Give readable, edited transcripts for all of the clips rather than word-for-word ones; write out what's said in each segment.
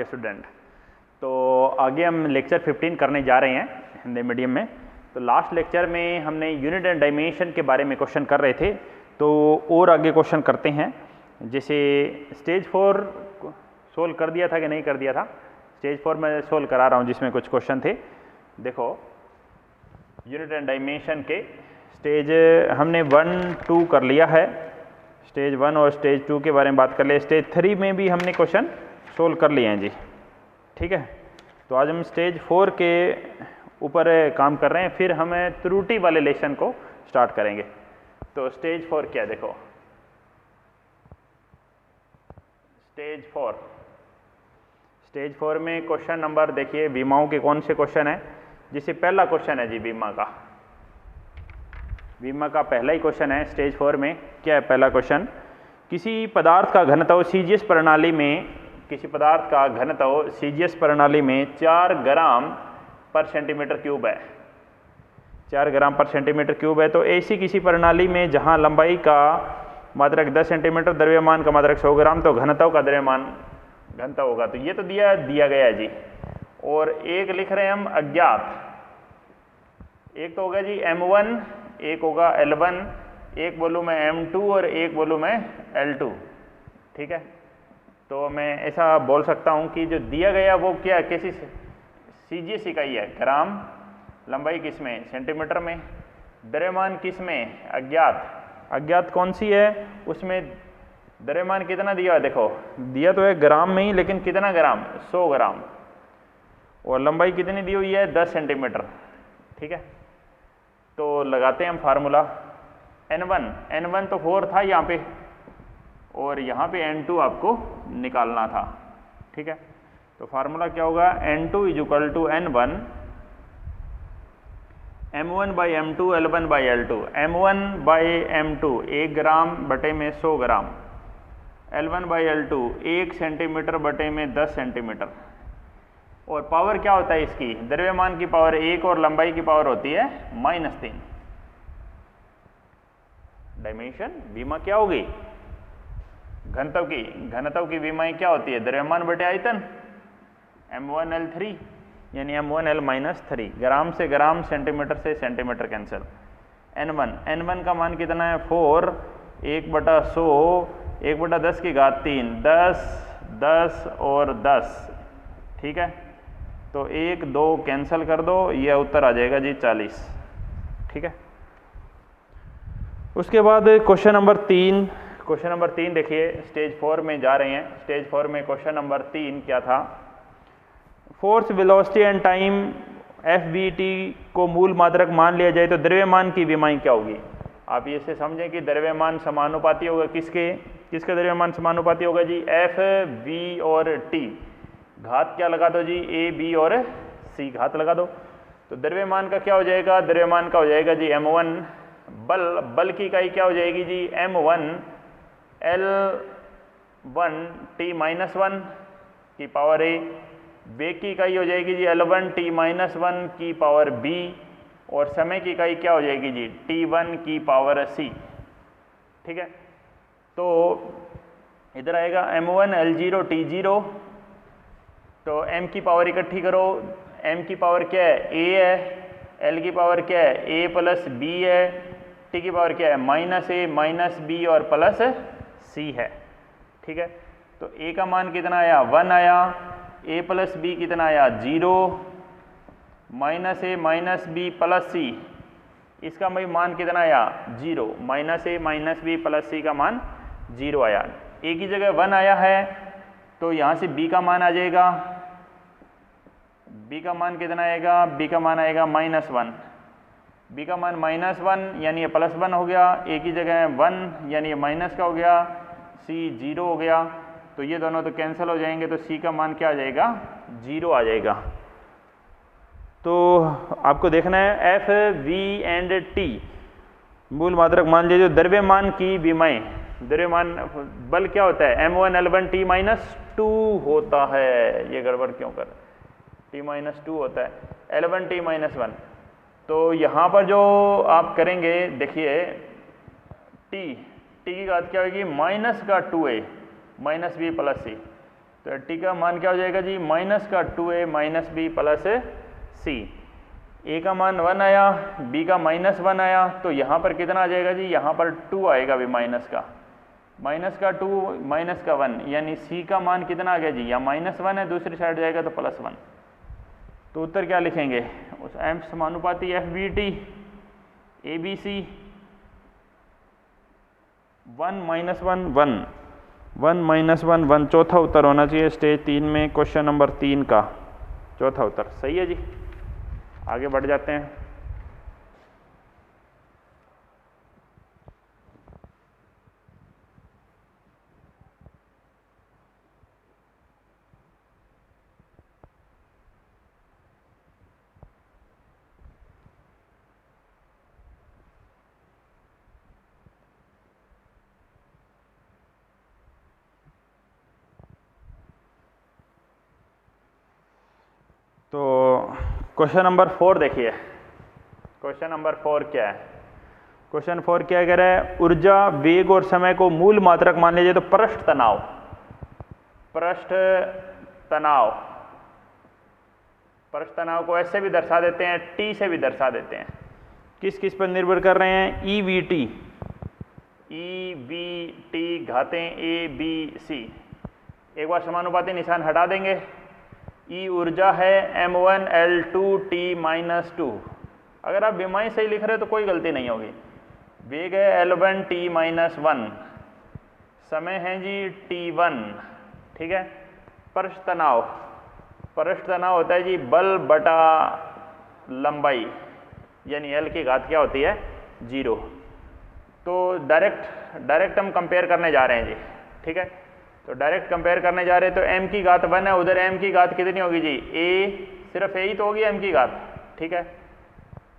Student. तो आगे हम लेक्चर 15 करने जा रहे हैं हिंदी मीडियम में। तो लास्ट लेक्चर में हमने यूनिट एंड डायमेंशन के बारे में क्वेश्चन कर रहे थे, तो और आगे क्वेश्चन करते हैं। जैसे स्टेज 4 सोल्व कर दिया था कि नहीं कर दिया था? स्टेज 4 में सोल्व करा रहा हूँ जिसमें कुछ क्वेश्चन थे। देखो यूनिट एंड डायमेंशन के स्टेज हमने 1, 2 कर लिया है। स्टेज 1 और स्टेज 2 के बारे में बात कर ले। स्टेज 3 में भी हमने क्वेश्चन सोल्व कर लिए हैं जी, ठीक है। तो आज हम स्टेज 4 के ऊपर काम कर रहे हैं, फिर हम त्रुटि वाले लेसन को स्टार्ट करेंगे। तो स्टेज 4 क्या है? देखो स्टेज 4 में क्वेश्चन नंबर देखिए, बीमाओं के कौन से क्वेश्चन है। जिससे पहला क्वेश्चन है जी बीमा का पहला ही क्वेश्चन है स्टेज 4 में। क्या है पहला क्वेश्चन? किसी पदार्थ का घनत्व सीजीएस प्रणाली में 4 ग्राम पर सेंटीमीटर क्यूब है। 4 ग्राम पर सेंटीमीटर क्यूब है। तो ऐसी किसी प्रणाली में जहां लंबाई का मात्रक 10 सेंटीमीटर, द्रव्यमान का मात्रक 100 ग्राम, तो घनत्व का घनत्व होगा। तो ये तो दिया गया है जी। और एक लिख रहे हैं हम अज्ञात। एक तो होगा जी m1, एक होगा L1, एक बोलूँ मैं m2 और एक बोलूँ मैं L2, ठीक है। तो मैं ऐसा बोल सकता हूँ कि जो दिया गया वो क्या, कैसी सीजीएस इकाई है, ग्राम, लंबाई किस में, सेंटीमीटर में, द्रव्यमान किस में, अज्ञात कौन सी है, उसमें द्रव्यमान कितना दिया है? देखो दिया तो है ग्राम में ही, लेकिन कितना ग्राम, 100 ग्राम। और लंबाई कितनी दी हुई है? 10 सेंटीमीटर, ठीक है। तो लगाते हैं हम फार्मूला। N1 तो 4 था यहाँ पे, और यहाँ पे N2 आपको निकालना था, ठीक है। तो फार्मूला क्या होगा? N2 = N1 M1 by M2 L1 by L2। M1 by M2 1 ग्राम बटे में 100 ग्राम, L1 by L2 1 सेंटीमीटर बटे में 10 सेंटीमीटर। और पावर क्या होता है इसकी? द्रव्यमान की पावर 1 और लंबाई की पावर होती है -3। डायमेंशन बीमा क्या होगी? घनत्व की बीमाएं क्या होती है? द्रव्यमान बटे आयतन, M1L3 यानी M1L -3। ग्राम से ग्राम, सेंटीमीटर से सेंटीमीटर कैंसिल। N1 का मान कितना है? 4, 1/100, 1/10 की घात 3, 10 और 10, ठीक है। तो 1, 2 कैंसिल कर दो, ये उत्तर आ जाएगा जी 40, ठीक है। उसके बाद क्वेश्चन नंबर 3 देखिए, स्टेज 4 में जा रहे हैं। स्टेज 4 में क्वेश्चन नंबर 3 क्या था? Force, velocity and time FVT को मूल मात्रक मान लिया जाए तो द्रव्यमान की विमाएं क्या होगी? आप ये से समझें कि द्रव्यमान समानुपाती होगा किसका द्रव्यमान समानुपाती होगा जी? F, V और T। घात क्या लगा दो जी? A, B और C घात लगा दो। तो द्रव्यमान का क्या हो जाएगा? द्रव्यमान का हो जाएगा जी M1। बल की इकाई क्या हो जाएगी जी? M1 L1 T-1 की पावर A। वेग की इकाई हो जाएगी जी L1 T-1 की पावर B। और समय की इकाई क्या हो जाएगी जी? T1 की पावर C, ठीक है। तो इधर आएगा M1 L0 T0। तो m की पावर इकट्ठी करो। m की पावर क्या है? A है। L की पावर क्या है? A + B है। T की पावर क्या है? -A -B और +C है, ठीक है। तो A का मान कितना आया? 1 आया। A + B कितना आया? 0। -A -B + C, इसका मान कितना आया? 0। -A -B + C का मान 0 आया। A की जगह 1 आया है, तो यहाँ से B का मान आ जाएगा। B का मान कितना आएगा? B का मान आएगा -1। B का मान -1 यानी ये +1 हो गया। A की जगह 1 यानी ये माइनस का हो गया। C 0 हो गया। तो ये दोनों तो कैंसिल हो जाएंगे, तो C का मान क्या आ जाएगा? 0 आ जाएगा। तो आपको देखना है F, V एंड T मूल मात्रक मान लीजिए। द्रव्यमान की विमाएं, द्रव्यमान बल क्या होता है? M1 L1 T-2 होता है। ये गड़बड़ क्यों कर? T-2 होता है, L1 T-1। तो यहाँ पर जो आप करेंगे, देखिए T की घात क्या होगी? -2A -B + C। तो टी का मान क्या हो जाएगा जी, माइनस का 2a माइनस बी प्लस सी। ए का मान 1 आया, बी का -1 आया, तो यहाँ पर कितना आ जाएगा जी, यहाँ पर 2 आएगा अभी माइनस का 2 माइनस का 1, यानी सी का मान कितना आ गया जी, या -1 है, दूसरी साइड जाएगा तो +1। तो उत्तर क्या लिखेंगे, उस एम समानुपाती F B T A B C 1 -1 1 1 -1 1 चौथा उत्तर होना चाहिए स्टेज 3 में क्वेश्चन नंबर 3 का चौथा उत्तर। सही है जी, आगे बढ़ जाते हैं। तो क्वेश्चन नंबर 4 देखिए, क्वेश्चन नंबर 4 क्या है, क्वेश्चन 4 क्या कह रहा है, ऊर्जा वेग और समय को मूल मात्रक मान लीजिए तो पृष्ठ तनाव को ऐसे भी दर्शा देते हैं, टी से भी दर्शा देते हैं। किस किस पर निर्भर कर रहे हैं, ई वी टी घातें ए बी सी। एक बार समानुपाती निशान हटा देंगे, ई ऊर्जा है m1 L2 T -2। अगर आप विमाई सही लिख रहे हो तो कोई गलती नहीं होगी। वेग है L1 T -1, समय है जी T1, ठीक है। पृष्ठ तनाव होता है जी बल बटा लंबाई, यानी L की घात क्या होती है, 0। तो डायरेक्ट हम कंपेयर करने जा रहे हैं जी, ठीक है। तो डायरेक्ट कंपेयर करने जा रहे हैं, तो m की घात 1 है, उधर m की घात कितनी होगी जी, a सिर्फ a ही तो होगी m की घात, ठीक है।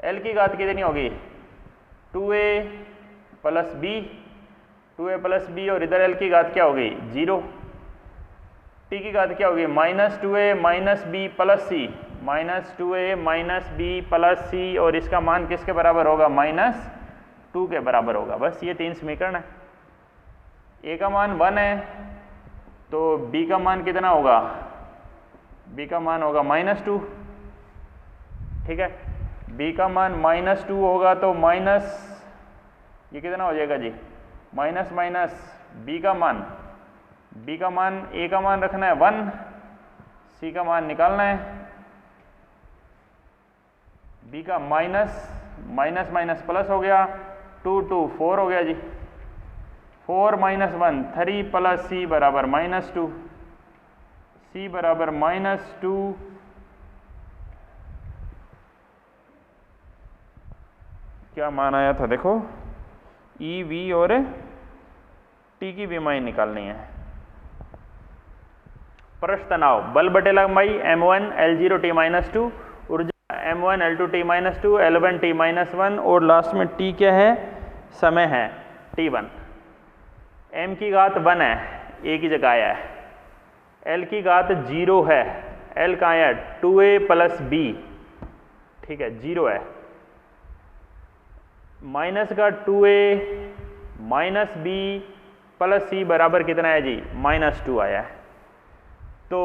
l की घात कितनी होगी, 2a प्लस b, और इधर l की घात क्या होगी, 0। t की घात क्या होगी, -2a minus b plus c, -2a minus b plus c, और इसका मान किसके बराबर होगा, -2 के बराबर होगा। बस ये 3 समीकरण है। a का मान 1 है, तो b का मान कितना होगा, b का मान होगा -2, ठीक है। b का मान -2 होगा तो माइनस ये कितना हो जाएगा जी, माइनस b का मान a का मान रखना है 1, c का मान निकालना है, b का माइनस प्लस हो गया, 2 2 4 हो गया जी, 4 - 1 3 प्लस c बराबर -2, c बराबर -2, क्या मान आया था देखो, ई वी और टी की विमाई निकालनी है। पृष्ठ तनाव बल बटे लंबाई m1 L0 T -2, ऊर्जा m1 L2 T -2 L1 T -1, और लास्ट में t क्या है, समय है T1। m की घात 1 है, a की जगह आया है, l की घात 0 है, l कहाँ है, 2a प्लस b, ठीक है, 0 है। माइनस का 2a minus b plus c बराबर कितना है जी, -2 आया है। तो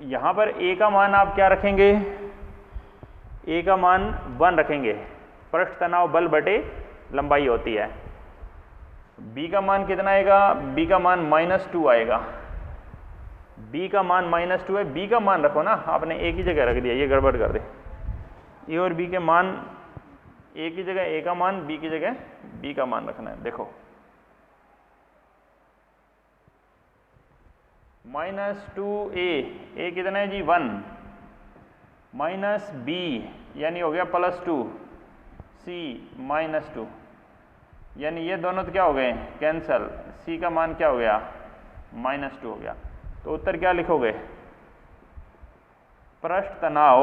यहाँ पर a का मान आप क्या रखेंगे, a का मान 1 रखेंगे, पृष्ठ तनाव बल बटे लंबाई होती है। b का मान कितना आएगा, b का मान -2 आएगा, b का मान -2 है, b का मान रखो ना, आपने a की जगह रख दिया, ये गड़बड़ कर दे। a और b के मान, a की जगह a का मान, b की जगह b का मान रखना है। देखो -2a, a कितना है जी 1, माइनस b यानी हो गया +2, c -2, यानी ये दोनों तो क्या हो गए, कैंसल, c का मान क्या हो गया, -2 हो गया। तो उत्तर क्या लिखोगे, पृष्ठ तनाव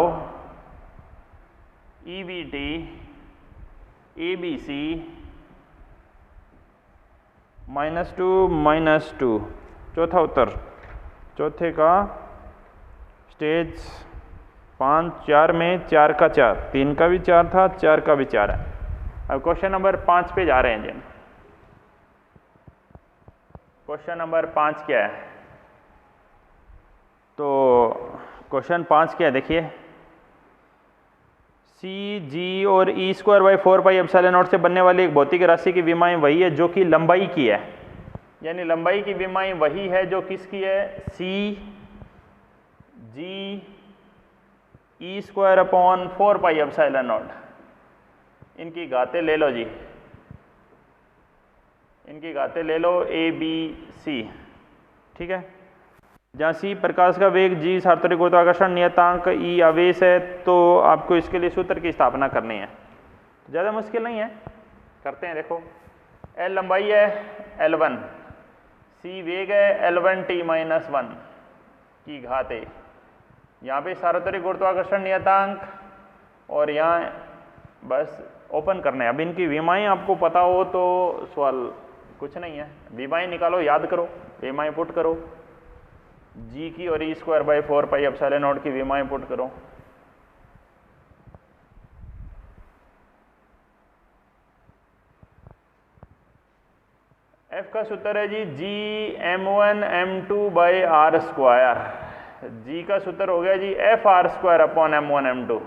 EVT ABC -2 चौथा उत्तर, चौथे का स्टेज 5 4 में 4 का 4, 3 का भी 4 था, 4 का भी 4 है। अब क्वेश्चन नंबर 5 पे जा रहे हैं जी। क्वेश्चन नंबर 5 क्या है, तो क्वेश्चन 5 क्या है देखिए, सी जी और E square by 4 pi epsilon naught से बनने वाली एक भौतिक राशि की विमाएँ वही है जो कि लंबाई की है, यानी लंबाई की विमाएँ वही है जो किसकी है, C G E square upon 4 pi epsilon naught. इनकी घातें ले लो जी, इनकी घातें ले लो ए बी सी, ठीक है। जहाँ सी प्रकाश का वेग, जी सार्वत्रिक गुरुत्वाकर्षण, नियतांक ई आवेश है, तो आपको इसके लिए सूत्र की स्थापना करनी है। ज़्यादा मुश्किल नहीं है, करते हैं। देखो एल लंबाई है L1, सी वेग है L1 t माइनस 1 की घात ए, यहाँ पे सार्वत्रिक गुरुत्वाकर्षण नियतांक, और यहाँ बस ओपन करना है। अब इनकी विमाएँ आपको पता हो तो सवाल कुछ नहीं है, विमाएँ निकालो, याद करो, विमाएँ पुट करो, जी की और E square by 4 pi epsilon naught की विमाएँ पुट करो। एफ का सूत्र है G G m1 m2 by R square. G का सूत्र हो गया G F R square upon m1 m2।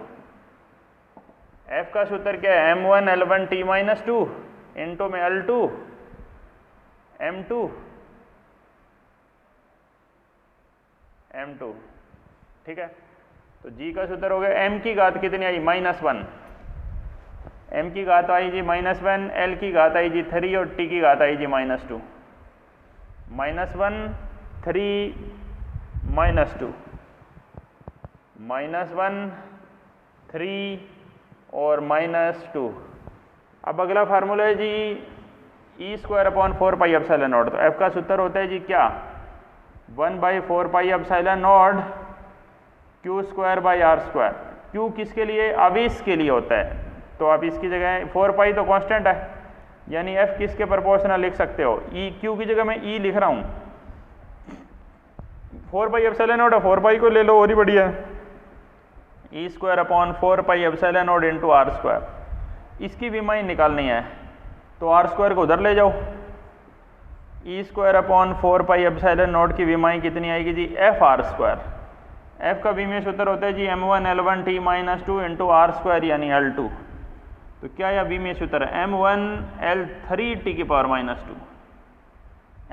F का सूत्र क्या है, m1 L1 t minus 2 into में L2 m2 m2, ठीक है। तो जी का सूत्र हो गया, m की घात कितनी आई, -1, m की घात आई जी -1, l की घात आई जी 3 और t की घात आई जी -2। -1 3 -2, -1 3 और -2। अब अगला फार्मूला है G E square upon 4 pi epsilon naught. तो एफ का सूत्र होता है जी क्या, 1/4 pi epsilon naught Q square by R square. Q किसके लिए, आवेश के लिए होता है, तो आप इसकी जगह 4 पाई तो कांस्टेंट है, यानी एफ किसके प्रोपोर्शनल लिख सकते हो, ई, क्यू की जगह मैं ई लिख रहा हूँ। 4 पाई एप्सिलॉन नॉट, 4 पाई को ले लो और ही बढ़िया, E square upon 4 pi epsilon naught into R square. इसकी विमाएँ निकालनी है, तो आर स्क्वायर को उधर ले जाओ, E square upon 4 pi epsilon naught की विमाएँ कितनी आएगी G, F R square. F का विमीय सूत्र होता है G m1 L1 t minus 2 into R square यानी L2। तो क्या यह विमीय सूत्र है, m1 L3 t की पावर -2,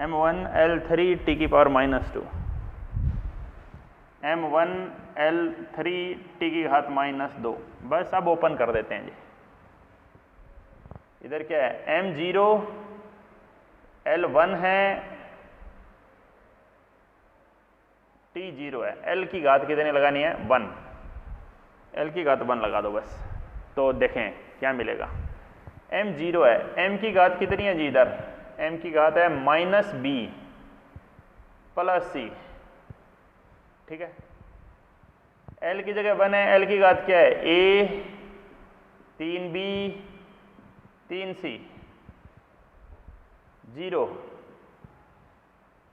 m1 L3 t की पावर -2, m1 L3 t की घात -2। बस अब ओपन कर देते हैं जी। इधर क्या है, m0 L1 है, T0 है, L की घात कितनी लगानी है, 1, L की घात 1 लगा दो बस। तो देखें क्या मिलेगा, m0 है, m की घात कितनी है जी, इधर m की घात है -b प्लस c, ठीक है। L की जगह 1 है, L की घात क्या है, a 3b 3c 0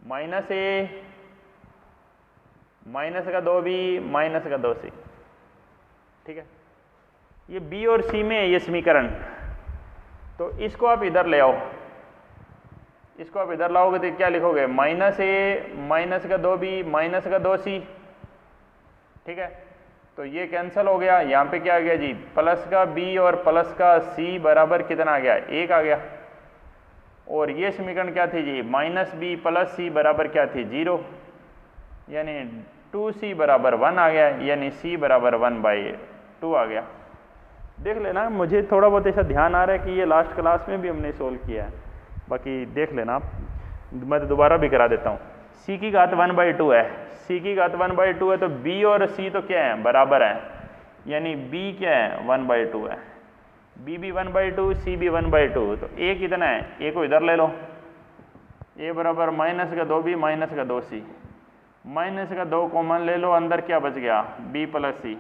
-a minus का 2b माइनस का 2c, ठीक है। ये b और c में है ये समीकरण, तो इसको आप इधर ले आओ, इसको आप इधर लाओगे तो क्या लिखोगे, -a माइनस का 2b माइनस का 2c, ठीक है। तो ये कैंसिल हो गया, यहाँ पे क्या आ गया जी, प्लस का b और प्लस का c बराबर कितना आ गया, 1 आ गया। और ये समीकरण क्या थी जी, -b प्लस c बराबर क्या थी, 0, यानी 2c बराबर 1 आ गया, यानी c बराबर 1/2 आ गया। देख लेना, मुझे थोड़ा बहुत ऐसा ध्यान आ रहा है कि ये लास्ट क्लास में भी हमने सोल्व किया है, बाकी देख लेना आप, मैं तो दोबारा भी करा देता हूँ। c की घात 1/2 है, c की घात 1/2 है, तो b और c तो क्या है, बराबर है, यानी b क्या है, 1/2 है, b भी 1/2 c भी 1/2। तो a कितना है, a को इधर ले लो, a बराबर माइनस का 2b माइनस का 2c, माइनस का 2 कॉमन ले लो, अंदर क्या बच गया, b प्लस c।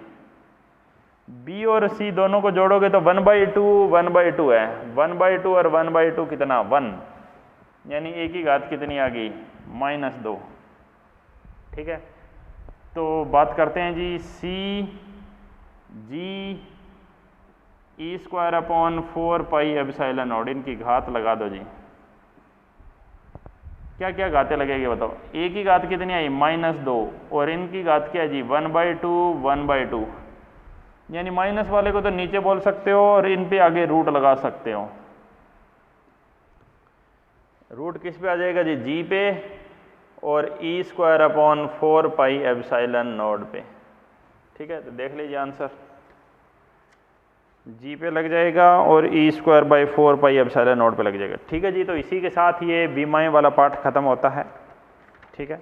b और c दोनों को जोड़ोगे तो 1/2 है, 1/2 और 1/2 कितना, 1, यानी a की घात कितनी आ गई, -2, ठीक है। तो बात करते हैं जी c g ई square upon 4 pi epsilon naught, इनकी घात लगा दो जी। क्या क्या घातें लगेगी बताओ। ए की घात कितनी आई -2 और इनकी घात क्या है जी 1/2 1/2, यानी माइनस वाले को तो नीचे बोल सकते हो और इन पे आगे रूट लगा सकते हो। रूट किस पे आ जाएगा जी जी पे और e² / 4πε0 पे। ठीक है, तो देख लीजिए आंसर जी पे लग जाएगा और e² / 4πε0 पे लग जाएगा। ठीक है जी, तो इसी के साथ ये बीमाएँ वाला पार्ट ख़त्म होता है। ठीक है,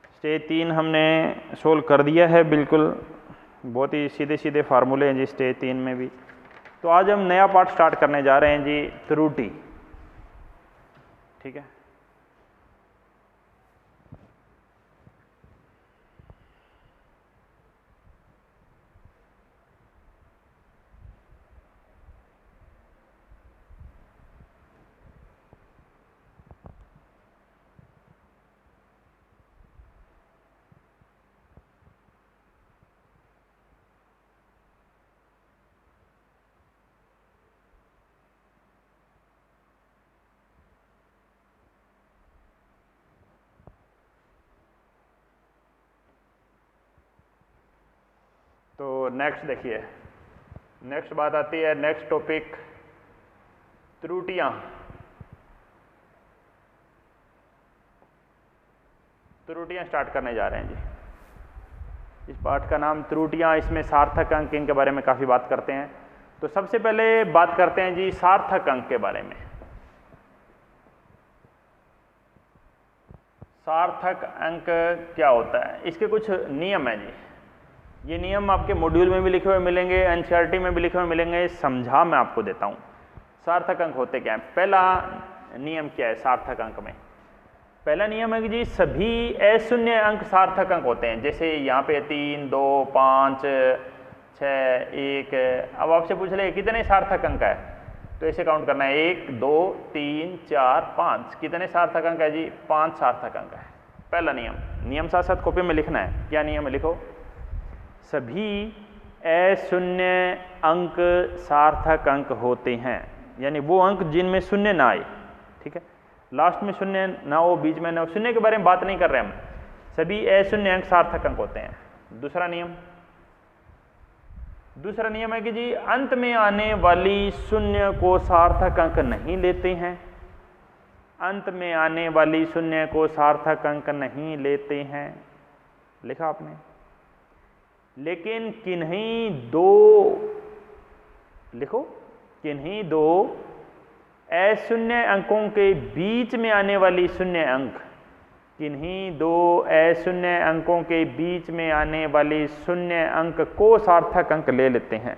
स्टेज 3 हमने सोल्व कर दिया है, बिल्कुल बहुत ही सीधे सीधे फार्मूले हैं जी स्टेज 3 में भी। तो आज हम नया पार्ट स्टार्ट करने जा रहे हैं जी, त्रुटि। ठीक है, तो नेक्स्ट देखिए, नेक्स्ट बात आती है, नेक्स्ट टॉपिक त्रुटियां। त्रुटियां स्टार्ट करने जा रहे हैं जी। इस पाठ का नाम त्रुटियां, इसमें सार्थक अंक, इनके बारे में काफ़ी बात करते हैं। तो सबसे पहले बात करते हैं जी सार्थक अंक के बारे में। सार्थक अंक क्या होता है, इसके कुछ नियम हैं जी। ये नियम आपके मॉड्यूल में भी लिखे हुए मिलेंगे, एनसीईआरटी में भी लिखे हुए मिलेंगे, समझा मैं आपको देता हूँ। सार्थक अंक होते क्या है। पहला नियम क्या है सार्थक अंक में। पहला नियम है कि जी सभी अशून्य अंक सार्थक अंक होते हैं। जैसे यहाँ पे 3 2 5 6 1। अब आपसे पूछ ले कितने सार्थक अंक है, तो ऐसे काउंट करना है 1 2 3 4 5। कितने सार्थक अंक है जी 5 सार्थक अंक है। पहला नियम, नियम साथ साथ कॉपी में लिखना है। क्या नियम है, लिखो, सभी अशून्य अंक सार्थक अंक होते हैं, यानी वो अंक जिनमें शून्य ना आए। ठीक है, लास्ट में शून्य ना हो, बीच में ना हो, शून्य के बारे में बात नहीं कर रहे हम, सभी अशून्य अंक सार्थक अंक होते हैं। दूसरा नियम है कि जी अंत में आने वाली शून्य को सार्थक अंक नहीं लेते हैं। अंत में आने वाली शून्य को सार्थक अंक नहीं लेते हैं, लिखा आपने। लेकिन किन्हीं दो, लिखो, किन्हीं दो अशून्य अंकों के बीच में आने वाली शून्य अंक, किन्हीं दो अशून्य अंकों के बीच में आने वाली शून्य अंक को सार्थक अंक ले लेते हैं।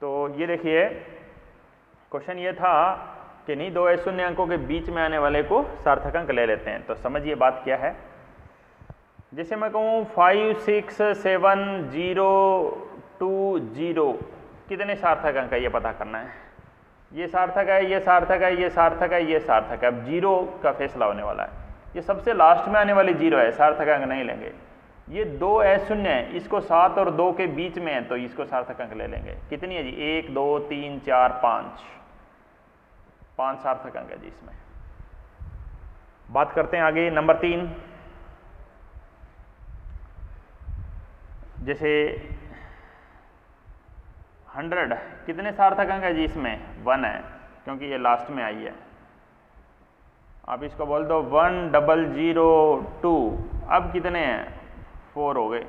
तो ये देखिए, क्वेश्चन ये था किन्हीं दो अशून्य अंकों के बीच में आने वाले को सार्थक अंक ले लेते हैं। तो समझिए बात क्या है। जैसे मैं कहूँ 5 6 7 0 2 0, कितने सार्थक अंक है ये पता करना है। ये सार्थक है, ये सार्थक है, ये सार्थक है, ये सार्थक है। अब 0 का फैसला होने वाला है। ये सबसे लास्ट में आने वाली 0 है, सार्थक अंक नहीं लेंगे। ये 2 अशून्य है, इसको 7 और 2 के बीच में है, तो इसको सार्थक अंक ले लेंगे। कितनी है जी 1 2 3 4 5, 5 सार्थक अंक है जी इसमें। बात करते हैं आगे नंबर 3। जैसे 100, कितने सार्थक अंक है जी इसमें 1 है, क्योंकि ये लास्ट में आई है। आप इसको बोल दो 1002। अब कितने हैं 4 हो गए।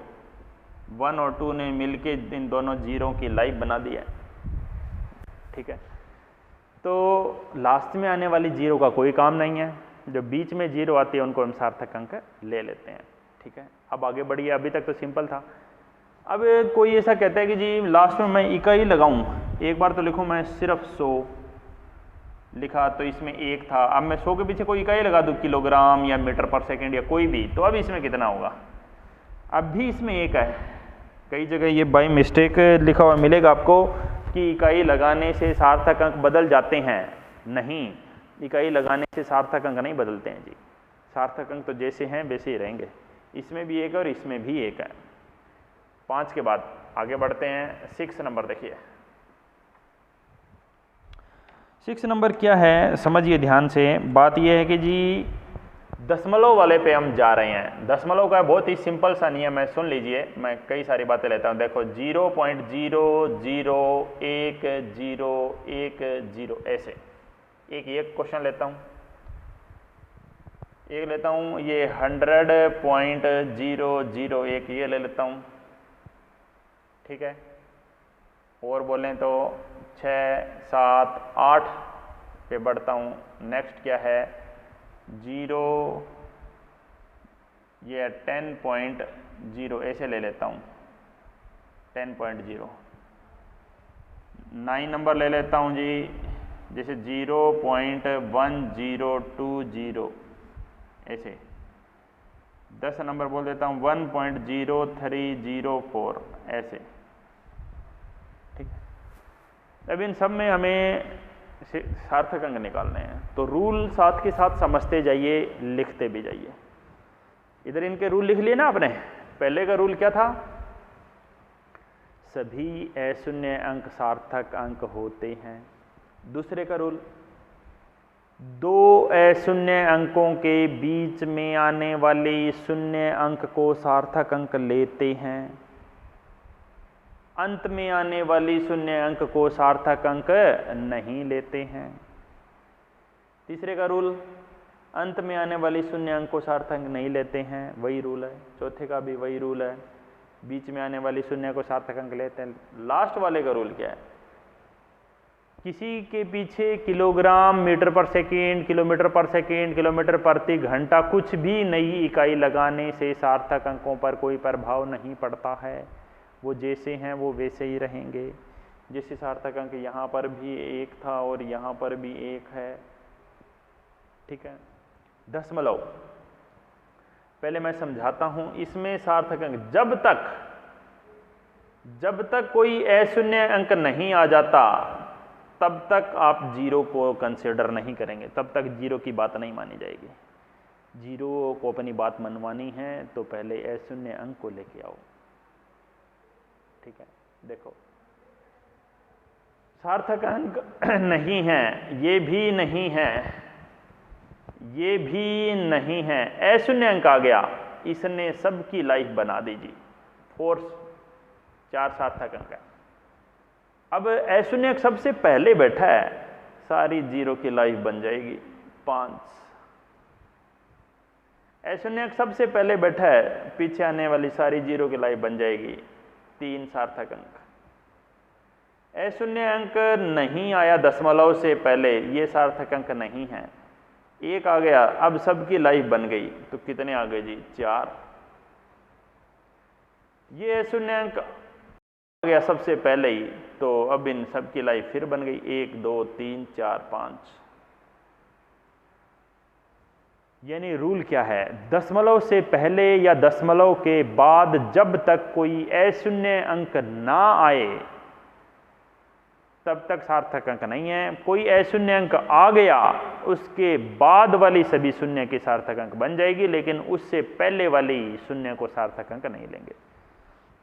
1 और 2 ने मिलके इन दोनों जीरो की लाइफ बना दी है। ठीक है, तो लास्ट में आने वाली 0 का कोई काम नहीं है, जो बीच में 0 आती है उनको हम सार्थक अंक ले लेते हैं। ठीक है, अब आगे बढ़िए। अभी तक तो सिंपल था। अब कोई ऐसा कहता है कि जी लास्ट में मैं इकाई लगाऊं, एक बार तो लिखूं मैं सिर्फ 100 लिखा, तो इसमें 1 था। अब मैं 100 के पीछे कोई इकाई लगा दूं, किलोग्राम या मीटर पर सेकंड या कोई भी, तो अब इसमें कितना होगा। अब भी इसमें 1 है। कई जगह ये बाई मिस्टेक लिखा हुआ मिलेगा आपको कि इकाई लगाने से सार्थक अंक बदल जाते हैं। नहीं, इकाई लगाने से सार्थक अंक नहीं बदलते हैं जी। सार्थक अंक तो जैसे हैं वैसे ही रहेंगे। इसमें भी 1 और इसमें भी 1 है। 5 के बाद आगे बढ़ते हैं 6 नंबर। देखिए 6 नंबर क्या है, समझिए ध्यान से। बात यह है कि जी दशमलव वाले पे हम जा रहे हैं। दशमलव का बहुत ही सिंपल सा नियम है, सुन लीजिए। मैं कई सारी बातें लेता हूँ। देखो 0.00110 ऐसे एक क्वेश्चन लेता हूँ, एक लेता हूँ ये 100.001 ये ले लेता हूँ, ठीक है। और बोलें तो 6, 7, 8 पे बढ़ता हूँ। नेक्स्ट क्या है 0, ये 10.0 ऐसे ले लेता हूँ, 10.0। 9 नंबर ले लेता हूँ जी, जैसे 0.1020 ऐसे। 10 नंबर बोल देता हूँ 1.0304 ऐसे, ठीक है। अब इन सब में हमें सार्थक अंक निकालने हैं, तो रूल साथ के साथ समझते जाइए, लिखते भी जाइए। इधर इनके रूल लिख लिए ना आपने। पहले का रूल क्या था, सभी अशून्य अंक सार्थक अंक होते हैं। दूसरे का रूल, 2 अशून्य अंकों के बीच में आने वाले शून्य अंक को सार्थक अंक लेते हैं, अंत में आने वाली शून्य अंक को सार्थक अंक नहीं लेते हैं। तीसरे का रूल, अंत में आने वाली शून्य अंक को सार्थक अंक नहीं लेते हैं, वही रूल है। चौथे का भी वही रूल है, बीच में आने वाली शून्य को सार्थक अंक लेते हैं। लास्ट वाले का रूल क्या है, किसी के पीछे किलोग्राम, मीटर पर सेकेंड, किलोमीटर पर सेकेंड, किलोमीटर प्रति घंटा कुछ भी नई इकाई लगाने से सार्थक अंकों पर कोई प्रभाव नहीं पड़ता है। वो जैसे हैं वो वैसे ही रहेंगे। जैसे सार्थक अंक यहाँ पर भी 1 था और यहाँ पर भी 1 है, ठीक है। दशमलव पहले मैं समझाता हूं। इसमें सार्थक अंक जब तक कोई अशून्य अंक नहीं आ जाता तब तक आप 0 को कंसिडर नहीं करेंगे, तब तक 0 की बात नहीं मानी जाएगी। 0 को अपनी बात मनवानी है तो पहले अशून्य अंक को लेके आओ, ठीक है। देखो सार्थक अंक नहीं है, ये भी नहीं है, ये भी नहीं है, अशून्य अंक आ गया, इसने सबकी लाइफ बना दी जी। फोर्स 4 सार्थक अंक है। अब अशून्य अंक सबसे पहले बैठा है, सारी 0 की लाइफ बन जाएगी 5। अशून्य अंक सबसे पहले बैठा है, पीछे आने वाली सारी 0 की लाइफ बन जाएगी 3 सार्थक अंक। अशून्य अंक नहीं आया दशमलव से पहले, ये सार्थक अंक नहीं है। 1 आ गया, अब सबकी लाइफ बन गई, तो कितने आ गए जी 4। ये अशून्य अंक आ गया सबसे पहले ही, तो अब इन सबकी लाइफ फिर बन गई 1, 2, 3, 4, 5। यानी रूल क्या है, दशमलव से पहले या दशमलव के बाद जब तक कोई अशून्य अंक ना आए तब तक सार्थक अंक नहीं है। कोई अशून्य अंक आ गया, उसके बाद वाली सभी शून्य की सार्थक अंक बन जाएगी, लेकिन उससे पहले वाली शून्य को सार्थक अंक नहीं लेंगे।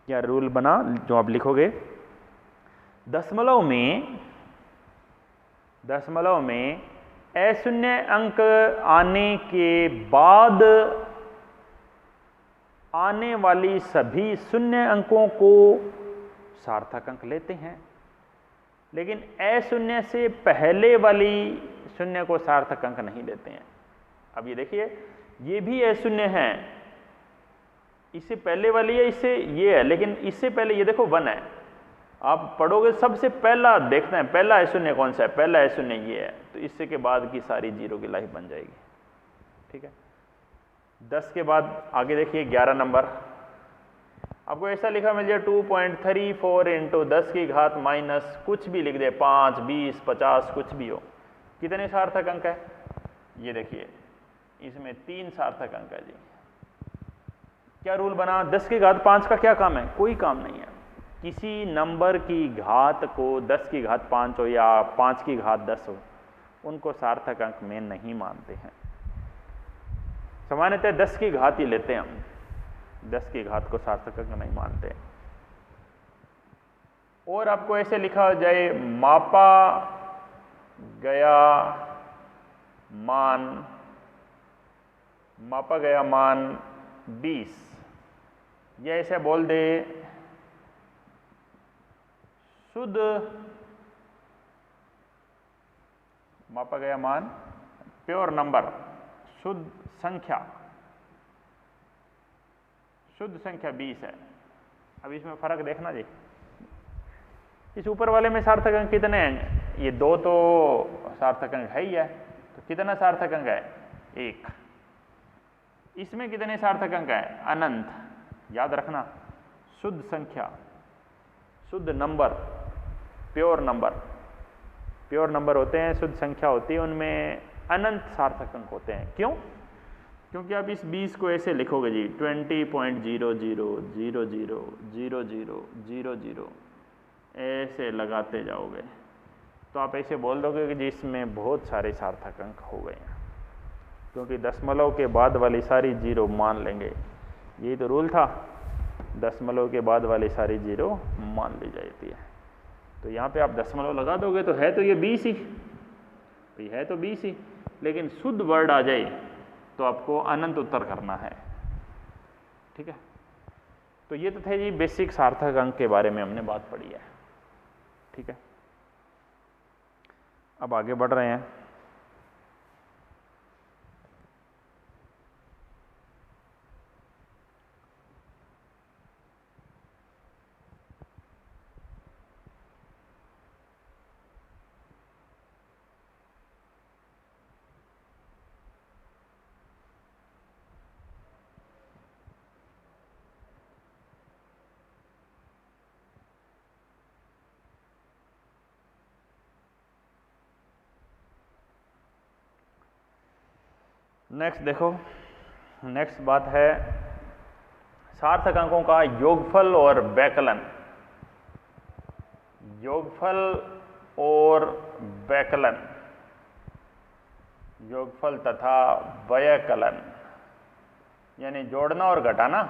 क्या रूल बना जो आप लिखोगे, दशमलव में अशून्य अंक आने के बाद आने वाली सभी शून्य अंकों को सार्थक अंक लेते हैं, लेकिन अशून्य से पहले वाली शून्य को सार्थक अंक नहीं लेते हैं। अब ये देखिए, ये भी अशून्य है, इससे पहले वाली है, इससे ये है, लेकिन इससे पहले ये देखो 1 है। आप पढ़ोगे सबसे पहला देखना है, पहला अशून्य कौन सा है, पहला अशून्य ये है, तो इससे के बाद की सारी 0 की लाइफ बन जाएगी, ठीक है। 10 के बाद आगे देखिए 11 नंबर, आपको ऐसा लिखा मिल जाए 2.34 इंटू 10 की घात माइनस कुछ भी लिख दे, 5, 20, 50 कुछ भी हो। कितने सार्थक अंक है, ये देखिए इसमें 3 सार्थक अंक है जी। क्या रूल बना, 10 की घात 5 का क्या काम है, कोई काम नहीं है। किसी नंबर की घात को 10 की घात 5 हो या 5 की घात 10 हो, उनको सार्थक अंक में नहीं मानते हैं। सामान्यतः 10 की घात ही लेते हैं हम, 10 की घात को सार्थक अंक नहीं मानते। और आपको ऐसे लिखा जाए, मापा गया मान, मापा गया मान 20, या ऐसे बोल दे शुद्ध मापा गया मान, प्योर नंबर, शुद्ध संख्या, शुद्ध संख्या 20 है। अब इसमें फर्क देखना जी, इस ऊपर वाले में सार्थक अंक कितने हैं? ये 2 तो सार्थक अंक है ही है, तो कितना सार्थक अंक है? 1। इसमें कितने सार्थक अंक है? अनंत। याद रखना, शुद्ध संख्या, शुद्ध number, pure number, pure number होते हैं, शुद्ध संख्या होती है, उनमें अनंत सार्थक अंक होते हैं। क्यों? क्योंकि आप इस 20 को ऐसे लिखोगे जी 20.00000000 ऐसे लगाते जाओगे, तो आप ऐसे बोल दोगे कि जी इसमें बहुत सारे सार्थक अंक हो गए हैं, क्योंकि दशमलव के बाद वाली सारी जीरो मान लेंगे। यही तो रूल था, दशमलव के बाद वाली सारी जीरो मान ली जाती है। तो यहाँ पे आप दशमलव लगा दोगे तो है तो ये 20 ही, तो है तो 20 ही, लेकिन शुद्ध वर्ड आ जाए तो आपको अनंत उत्तर करना है। ठीक है, तो ये तो थे जी बेसिक सार्थक अंक के बारे में हमने बात पढ़ी है। ठीक है, अब आगे बढ़ रहे हैं। नेक्स्ट देखो, नेक्स्ट बात है सार्थक अंकों का योगफल और वैकलन। योगफल और वैकलन, योगफल तथा व्यकलन, यानी जोड़ना और घटाना।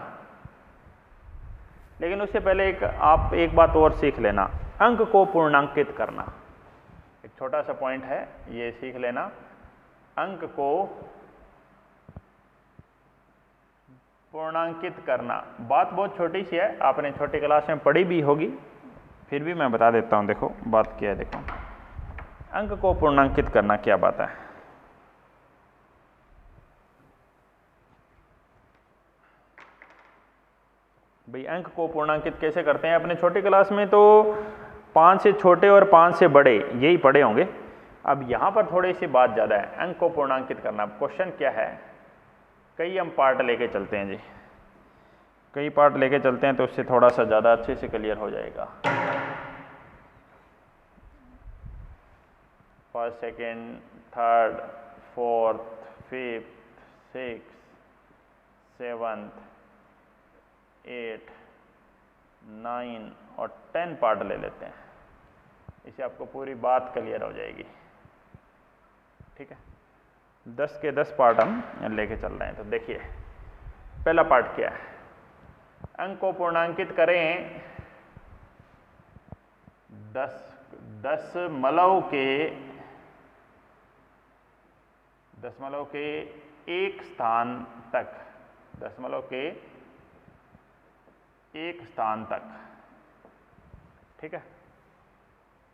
लेकिन उससे पहले आप एक बात और सीख लेना, अंक को पूर्णांकित करना। एक छोटा सा पॉइंट है, ये सीख लेना, अंक को पूर्णांकित करना। बात बहुत छोटी सी है, आपने छोटी क्लास में पढ़ी भी होगी, फिर भी मैं बता देता हूं। देखो बात क्या है, देखो अंक को पूर्णांकित करना क्या बात है। भाई अंक को पूर्णांकित कैसे करते हैं? अपने छोटी क्लास में तो 5 से छोटे और 5 से बड़े यही पढ़े होंगे। अब यहाँ पर थोड़ी सी बात ज़्यादा है, अंक को पूर्णांकित करना। क्वेश्चन क्या है, कई हम पार्ट लेके चलते हैं जी, कई पार्ट लेके चलते हैं तो उससे थोड़ा सा ज़्यादा अच्छे से क्लियर हो जाएगा। First, second, third, fourth, fifth, six, seventh, 8, 9 और 10 पार्ट ले लेते हैं, इससे आपको पूरी बात क्लियर हो जाएगी। ठीक है, 10 के 10 पार्ट हम लेके चल रहे हैं। तो देखिए पहला पार्ट क्या है, अंक को पूर्णांकित करें 10 दशमलव के एक स्थान तक, दशमलव के एक स्थान तक। ठीक है,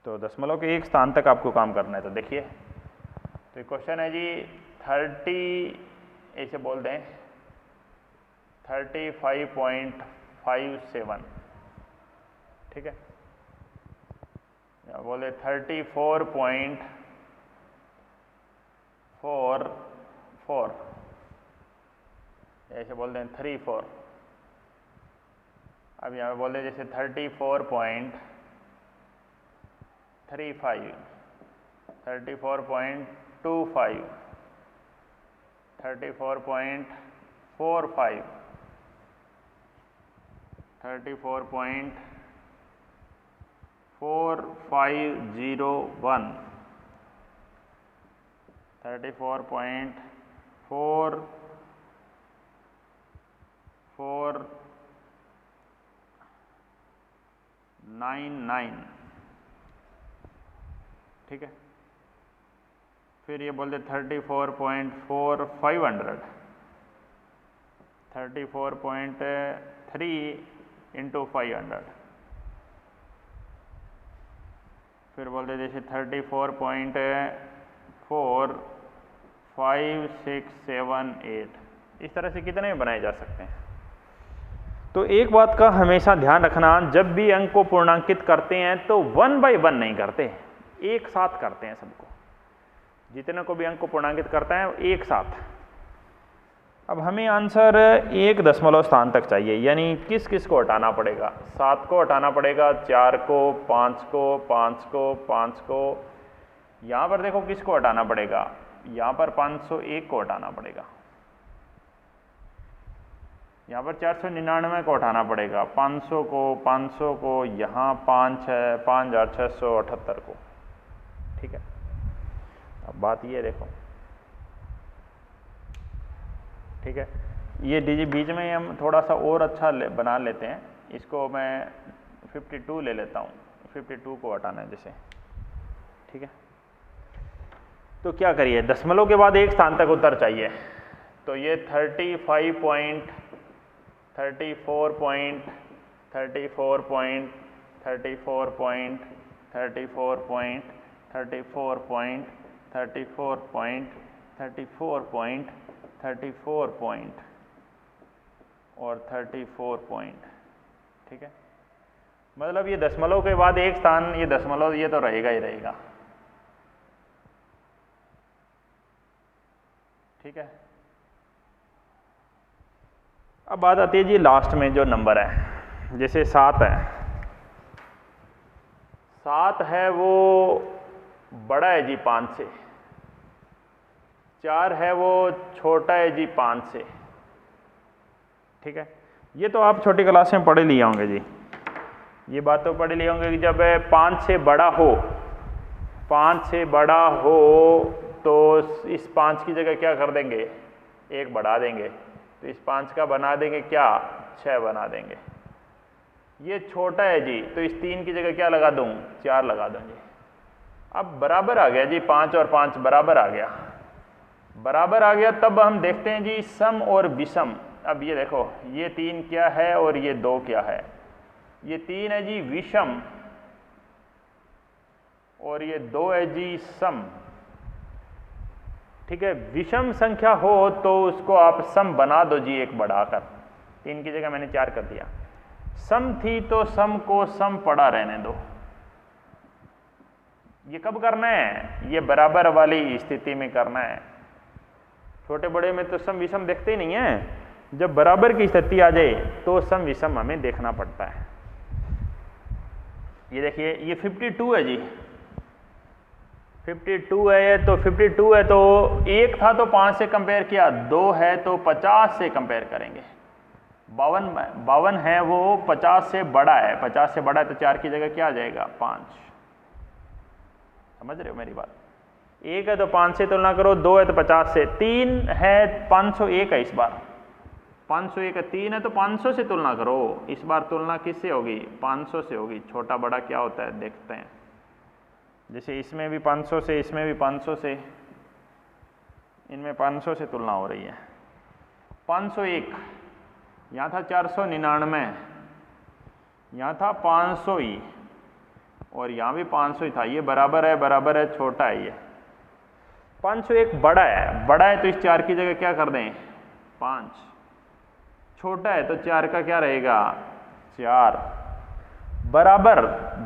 तो दशमलव के एक स्थान तक आपको काम करना है। तो देखिए, तो क्वेश्चन है जी 30, ऐसे बोल दें 35.57। ठीक है, या बोले 34.44, ऐसे बोल दें 34। अब यहाँ बोल दें जैसे 34.35, 34.25, 34.45, 34.4501, 34.4499। ठीक है, फिर ये बोलते 34.4 500, 34.3 इंटू 500, फिर बोलते जैसे 34.4 5 6 7 8, इस तरह से कितने में बनाए जा सकते हैं। तो एक बात का हमेशा ध्यान रखना, जब भी अंक को पूर्णांकित करते हैं तो 1 बाय 1 नहीं करते, एक साथ करते हैं सबको। जितने को भी अंक को पूर्णांकित करता है एक साथ। अब हमें आंसर 1 दशमलव स्थान तक चाहिए, यानी किस किस को हटाना पड़ेगा। 7 को हटाना पड़ेगा, 4 को, 5 को, 5 को, 5 को। यहाँ पर देखो किसको हटाना पड़ेगा, यहाँ पर 501 को हटाना पड़ेगा, यहाँ पर 499 को हटाना पड़ेगा, 500 को, 500 को, यहाँ 5 है, 5678 को। ठीक है, अब बात ये देखो, ठीक है, ये बीच में हम थोड़ा सा और अच्छा बना लेते हैं, इसको मैं 52 ले लेता हूँ, 52 को हटाना है जैसे। ठीक है, तो क्या करिए, दशमलव के बाद एक स्थान तक उत्तर चाहिए, तो ये 34 और 34 पॉइंट। ठीक है, मतलब ये दशमलव के बाद एक स्थान, ये दशमलव ये तो रहेगा ही रहेगा। ठीक है, अब बात आती है जी लास्ट में जो नंबर है, जैसे 7 है, 7 है वो बड़ा है जी 5 से, 4 है वो छोटा है जी 5 से। ठीक है, ये तो आप छोटी क्लास में पढ़े लिए होंगे जी, ये बात तो पढ़े लिए होंगे कि जब 5 से बड़ा हो, 5 से बड़ा हो तो इस 5 की जगह क्या कर देंगे, 1 बढ़ा देंगे, तो इस 5 का बना देंगे क्या, 6 बना देंगे। ये छोटा है जी, तो इस 3 की जगह क्या लगा दूं, 4 लगा दूंगी। अब बराबर आ गया जी, 5 और 5 बराबर आ गया, बराबर आ गया। तब हम देखते हैं जी सम और विषम। अब ये देखो, ये 3 क्या है और ये 2 क्या है, ये 3 है जी विषम और ये 2 है जी सम। ठीक है, विषम संख्या हो तो उसको आप सम बना दो जी, 1 बढ़ाकर, 3 की जगह मैंने 4 कर दिया। सम थी तो सम को सम पड़ा रहने दो। ये कब करना है, ये बराबर वाली स्थिति में करना है। छोटे बड़े में तो सम विषम देखते ही नहीं है, जब बराबर की स्थिति आ जाए तो सम विषम हमें देखना पड़ता है। ये देखिए, ये 52 है जी, 52 है, तो 52 है तो 1 था तो 5 से कंपेयर किया, 2 है तो 50 से कंपेयर करेंगे, 52 है वो 50 से बड़ा है, 50 से बड़ा है तो 4 की जगह क्या आ जाएगा, 5। समझ रहे हो मेरी बात, 1 है तो 5 से तुलना करो, 2 है तो 50 से, 3 है 501 है, इस बार 501 है, 3 है तो 500 से तुलना करो। इस बार तुलना किससे होगी, 500 से होगी। छोटा बड़ा क्या होता है देखते हैं, जैसे इसमें भी 500 से, इसमें भी 500 से, इनमें 500 से तुलना हो रही है। 501, यहाँ था 499, यहाँ था 500 ही, और यहाँ भी 500 ही था। ये बराबर है, बराबर है, छोटा है ये। 501 बड़ा है तो इस 4 की जगह क्या कर दें, 5। छोटा है तो 4 का क्या रहेगा, 4। बराबर,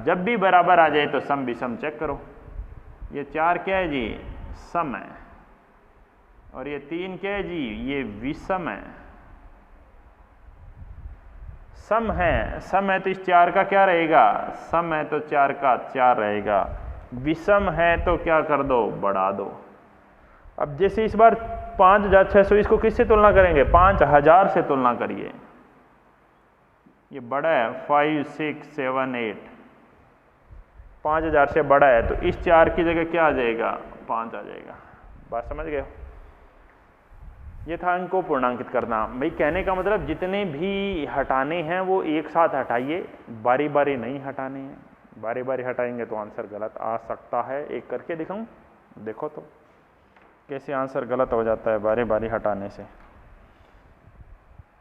जब भी बराबर आ जाए तो सम विषम चेक करो। ये 4 क्या है जी, सम है, और ये 3 क्या है जी, ये विषम है। सम है तो इस 4 का क्या रहेगा, सम है तो 4 का 4 रहेगा। विषम है तो क्या कर दो, बढ़ा दो। अब जैसे इस बार 5600, इसको किससे तुलना करेंगे, 5000 से तुलना करिए। ये बड़ा है, 5 6 7 8, 5000 से बड़ा है तो इस 4 की जगह क्या आ जाएगा, 5 आ जाएगा। बात समझ गए हो? ये था अंक को पूर्णांकित करना। भाई कहने का मतलब जितने भी हटाने हैं वो एक साथ हटाइए, बारी बारी नहीं हटाने हैं। बारी बारी हटाएंगे तो आंसर गलत आ सकता है। एक करके दिखाऊं, देखो तो। कैसे आंसर गलत हो जाता है बारी बारी हटाने से।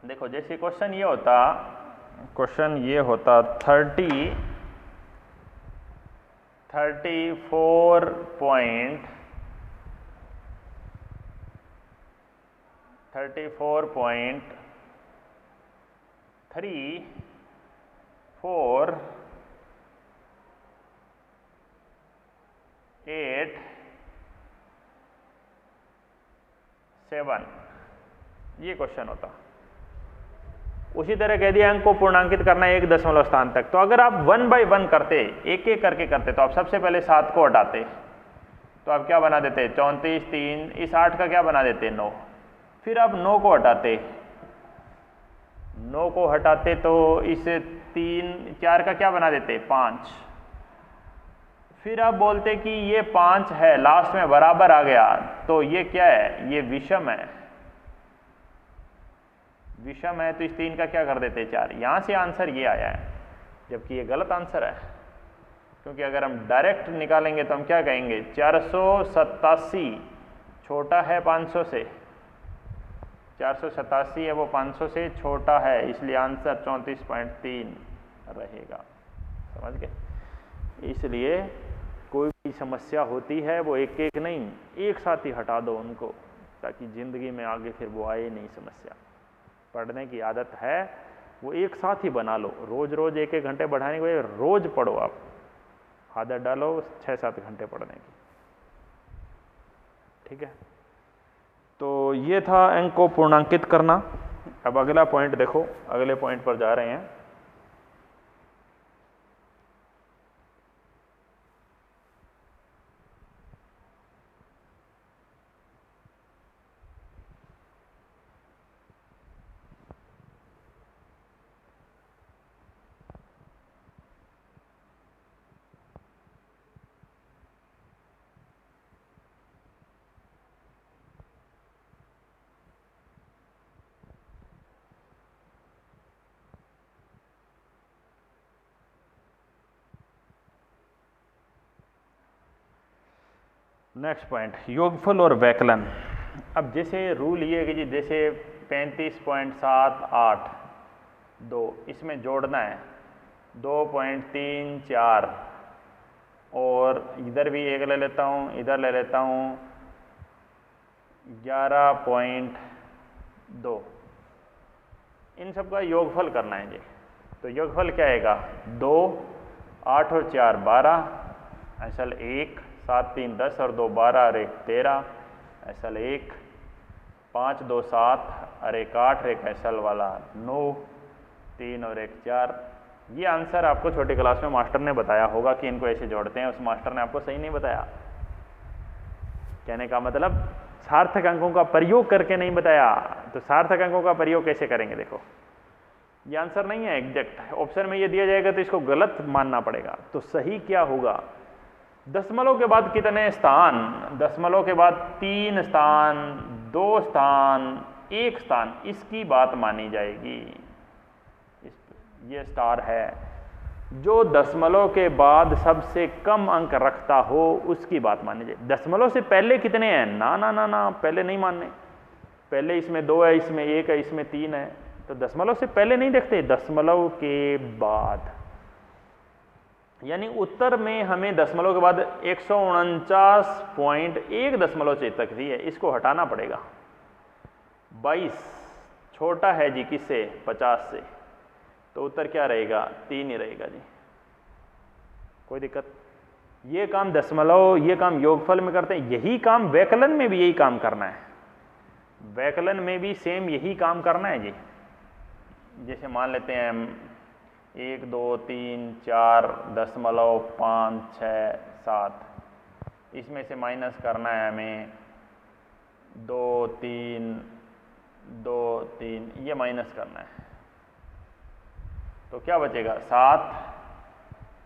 देखो जैसे क्वेश्चन ये होता 34.7 ये क्वेश्चन होता। उसी तरह कह दिया अंक को पूर्णांकित करना है 1 दशमलव स्थान तक, तो अगर आप 1 बाय 1 करते, एक एक करके करते, तो आप सबसे पहले 7 को हटाते, तो आप क्या बना देते 34, 3, इस 8 का क्या बना देते 9, फिर आप 9 को हटाते, 9 को हटाते तो इस 3, 4 का क्या बना देते 5, फिर आप बोलते कि ये 5 है, लास्ट में बराबर आ गया, तो ये क्या है, ये विषम है, विषम है, तो इस 3 का क्या कर देते 4, यहां से आंसर ये आया है, जबकि ये गलत आंसर है, क्योंकि अगर हम डायरेक्ट निकालेंगे तो हम क्या कहेंगे 487 छोटा है 500 से, 487 है वो 500 से छोटा है, इसलिए आंसर 34.3 रहेगा। समझ गए? इसलिए कोई भी समस्या होती है वो एक एक नहीं, एक साथ ही हटा दो उनको, ताकि ज़िंदगी में आगे फिर वो आए नहीं समस्या। पढ़ने की आदत है वो एक साथ ही बना लो, रोज़ रोज़ 1-1 घंटे बढ़ाने के बजाय रोज़ पढ़ो, आप आदत डालो 6-7 घंटे पढ़ने की। ठीक है, तो ये था अंक को पूर्णांकित करना। अब अगला पॉइंट देखो, अगले पॉइंट पर जा रहे हैं। नेक्स्ट पॉइंट, योगफल और वैकलन। अब जैसे रूल ये है कि जी जैसे 35.782 इसमें जोड़ना है 2.34 और इधर भी एक ले लेता हूँ, इधर ले लेता हूँ 11.2, इन सब का योगफल करना है जी। तो योगफल क्या आएगा 2, 8 और 4 12, असल 1, 7 3 10 और 2 12 और 1 13, असल 1, 5 2 7 और 1 8, एक असल वाला 9, 3 और 1 4। ये आंसर आपको छोटी क्लास में मास्टर ने बताया होगा कि इनको ऐसे जोड़ते हैं, उस मास्टर ने आपको सही नहीं बताया। कहने का मतलब सार्थक अंकों का प्रयोग करके नहीं बताया। तो सार्थक अंकों का प्रयोग कैसे करेंगे, देखो ये आंसर नहीं है एग्जैक्ट, ऑप्शन में ये दिया जाएगा तो इसको गलत मानना पड़ेगा। तो सही क्या होगा, दशमलव के बाद कितने स्थान, दशमलव के बाद 3 स्थान, 2 स्थान, 1 स्थान, इसकी बात मानी जाएगी। ये स्टार है, जो दशमलव के बाद सबसे कम अंक रखता हो उसकी बात मानी जाए। दशमलव से पहले कितने हैं, ना ना ना ना, पहले नहीं मानने, पहले इसमें 2 है, इसमें 1 है, इसमें 3 है, तो दशमलव से पहले नहीं देखते, दशमलव के बाद। यानी उत्तर में हमें दशमलव के बाद 149.1 दशमलव चेतक दी है, इसको हटाना पड़ेगा। 22 छोटा है जी किससे, 50 से, तो उत्तर क्या रहेगा 3 ही रहेगा जी। कोई दिक्कत? ये काम दशमलव, ये काम योगफल में करते हैं, यही काम वैकलन में भी यही काम करना है। वैकलन में भी सेम यही काम करना है जी। जैसे मान लेते हैं हम 1 2 3 4 दशमलव 5 6 7, इसमें से माइनस करना है हमें 2 3 2 3, ये माइनस करना है, तो क्या बचेगा 7,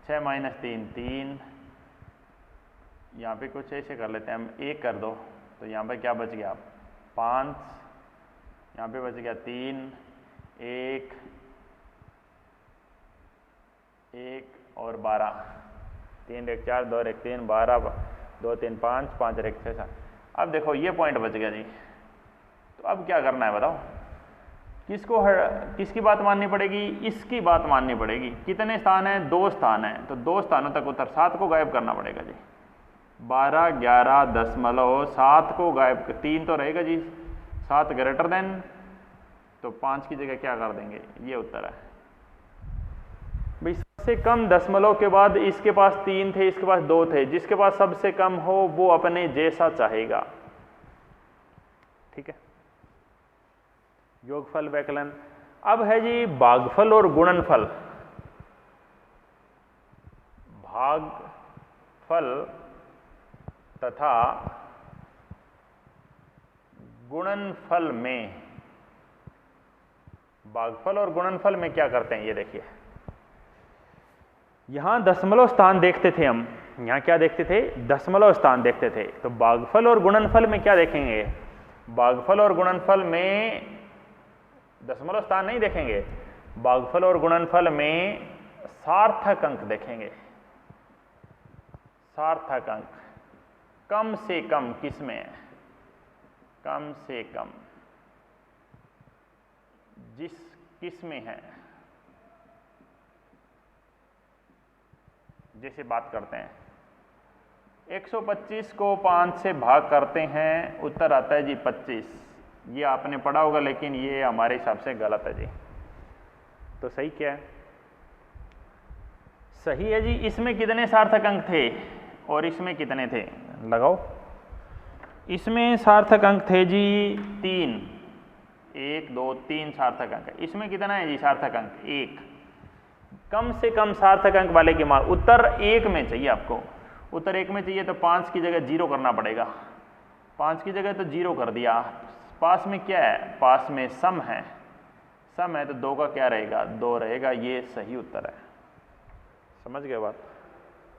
6 माइनस 3 3, यहाँ पे कुछ ऐसे कर लेते हैं हम, 1 कर दो, तो यहाँ पे क्या बच गया 5, यहाँ पे बच गया 3, 1 और 12, 3 1 4 2 1 3 12, 2 3 5 5 1 6 7। अब देखो ये पॉइंट बच गया जी, तो अब क्या करना है बताओ, किसकी बात माननी पड़ेगी, इसकी बात माननी पड़ेगी। कितने स्थान हैं, 2 स्थान हैं, तो 2 स्थानों तक उत्तर 7 को गायब करना पड़ेगा जी। 12, 11, 10.7 को गायब, 3 तो रहेगा जी, 7 ग्रेटर देन, तो 5 की जगह क्या कर देंगे, ये उत्तर है भाई। सबसे कम दशमलव के बाद इसके पास 3 थे, इसके पास 2 थे, जिसके पास सबसे कम हो वो अपने जैसा चाहेगा, ठीक है। योगफल वैकलन। अब है जी भागफल और गुणनफल। भागफल तथा गुणनफल में, भागफल और गुणनफल में क्या करते हैं, ये देखिए, यहां दशमलव स्थान देखते थे हम, यहां क्या देखते थे, दशमलव स्थान देखते थे। तो भागफल और गुणनफल में क्या देखेंगे, भागफल और गुणनफल में दशमलव स्थान नहीं देखेंगे, भागफल और गुणनफल में सार्थक अंक देखेंगे। सार्थक अंक कम से कम किस में है, कम से कम जिस किस में है, जैसे बात करते हैं 125 को 5 से भाग करते हैं, उत्तर आता है जी 25। ये आपने पढ़ा होगा, लेकिन ये हमारे हिसाब से गलत है जी। तो सही क्या है, सही है जी, इसमें कितने सार्थक अंक थे और इसमें कितने थे, लगाओ। इसमें सार्थक अंक थे जी 3, 1, 2, 3 सार्थक अंक। इसमें कितना है जी सार्थक अंक, 1। कम से कम सार्थक अंक वाले की मान, उत्तर 1 में चाहिए आपको, उत्तर 1 में चाहिए तो 5 की जगह 0 करना पड़ेगा। 5 की जगह तो 0 कर दिया, पास में क्या है, पास में सम है, सम है तो 2 का क्या रहेगा, 2 रहेगा, ये सही उत्तर है। समझ गए बात,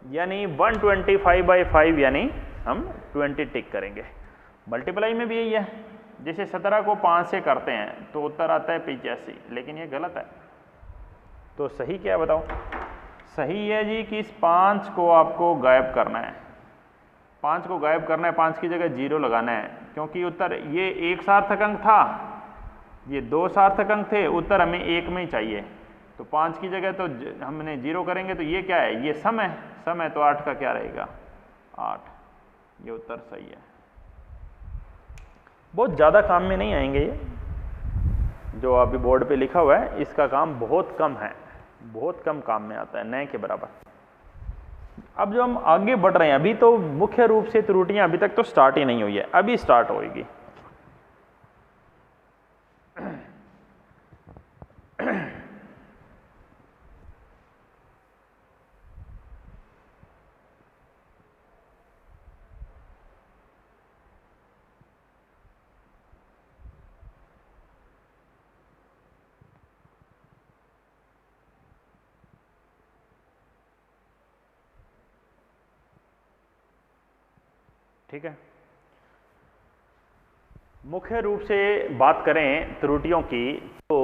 यानी 125/5 यानी हम 20 टिक करेंगे। मल्टीप्लाई में भी यही है, जैसे 17 को 5 से करते हैं तो उत्तर आता है 85, लेकिन ये गलत है। तो सही क्या है बताओ, सही है जी कि इस 5 को आपको गायब करना है, 5 को गायब करना है, 5 की जगह 0 लगाना है, क्योंकि उत्तर ये 1 सार्थक अंक था, ये 2 सार्थक अंक थे, उत्तर हमें 1 में ही चाहिए। तो 5 की जगह तो हमने 0 करेंगे, तो ये क्या है, ये सम है, सम है तो 8 का क्या रहेगा, 8। ये उत्तर सही है। बहुत ज़्यादा काम में नहीं आएंगे ये, जो अभी बोर्ड पे लिखा हुआ है इसका काम बहुत कम है, बहुत कम काम में आता है, नए के बराबर। अब जो हम आगे बढ़ रहे हैं, अभी तो मुख्य रूप से त्रुटियां अभी तक तो स्टार्ट ही नहीं हुई है, अभी स्टार्ट होगी। ठीक है, मुख्य रूप से बात करें त्रुटियों की, तो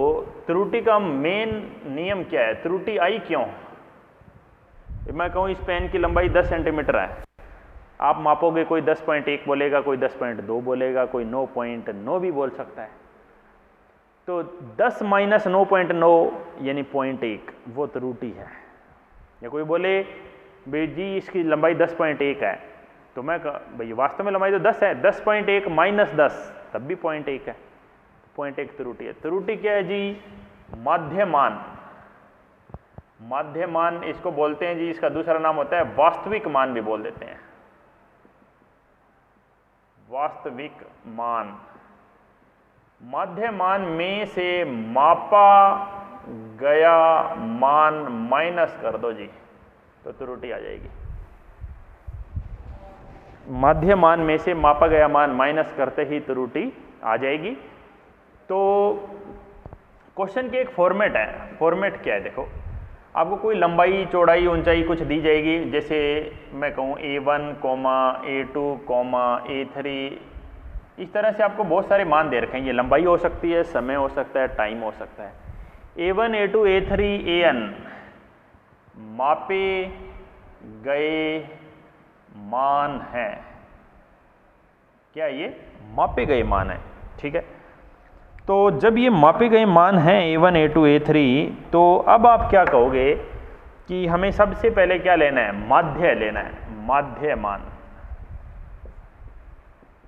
त्रुटि का मेन नियम क्या है, त्रुटि आई क्यों। मैं कहूँ इस पेन की लंबाई 10 सेंटीमीटर है, आप मापोगे, कोई 10.1 बोलेगा, कोई 10.2 बोलेगा, कोई 9.9 भी बोल सकता है। तो 10 - 9.9 यानी 0.1 वो त्रुटि है। या कोई बोले भाई जी इसकी लंबाई 10.1 है, तो मैं भाई वास्तव में लंबाई तो 10 है, 10.1 - 10 तब भी 0.1 है, 0.1 त्रुटि है। त्रुटि क्या है जी, माध्यमान। माध्यमान इसको बोलते हैं जी, इसका दूसरा नाम होता है वास्तविक मान भी बोल देते हैं, वास्तविक मान। माध्यमान में से मापा गया मान माइनस कर दो जी, तो त्रुटि आ जाएगी। माध्यमान में से मापा गया मान माइनस करते ही त्रुटि आ जाएगी। तो क्वेश्चन की एक फॉर्मेट है, फॉर्मेट क्या है देखो, आपको कोई लंबाई चौड़ाई ऊंचाई कुछ दी जाएगी, जैसे मैं कहूँ A1, A2, A3, इस तरह से आपको बहुत सारे मान दे रखे हैं। ये लंबाई हो सकती है, समय हो सकता है, टाइम हो सकता है। A1, A2, A3, AN मापे गए मान हैं। क्या ये मापे गए मान है। ठीक है, तो जब ये मापे गए मान हैं A1 A2 A3, तो अब आप क्या कहोगे कि हमें सबसे पहले क्या लेना है, माध्य लेना है। माध्य मान,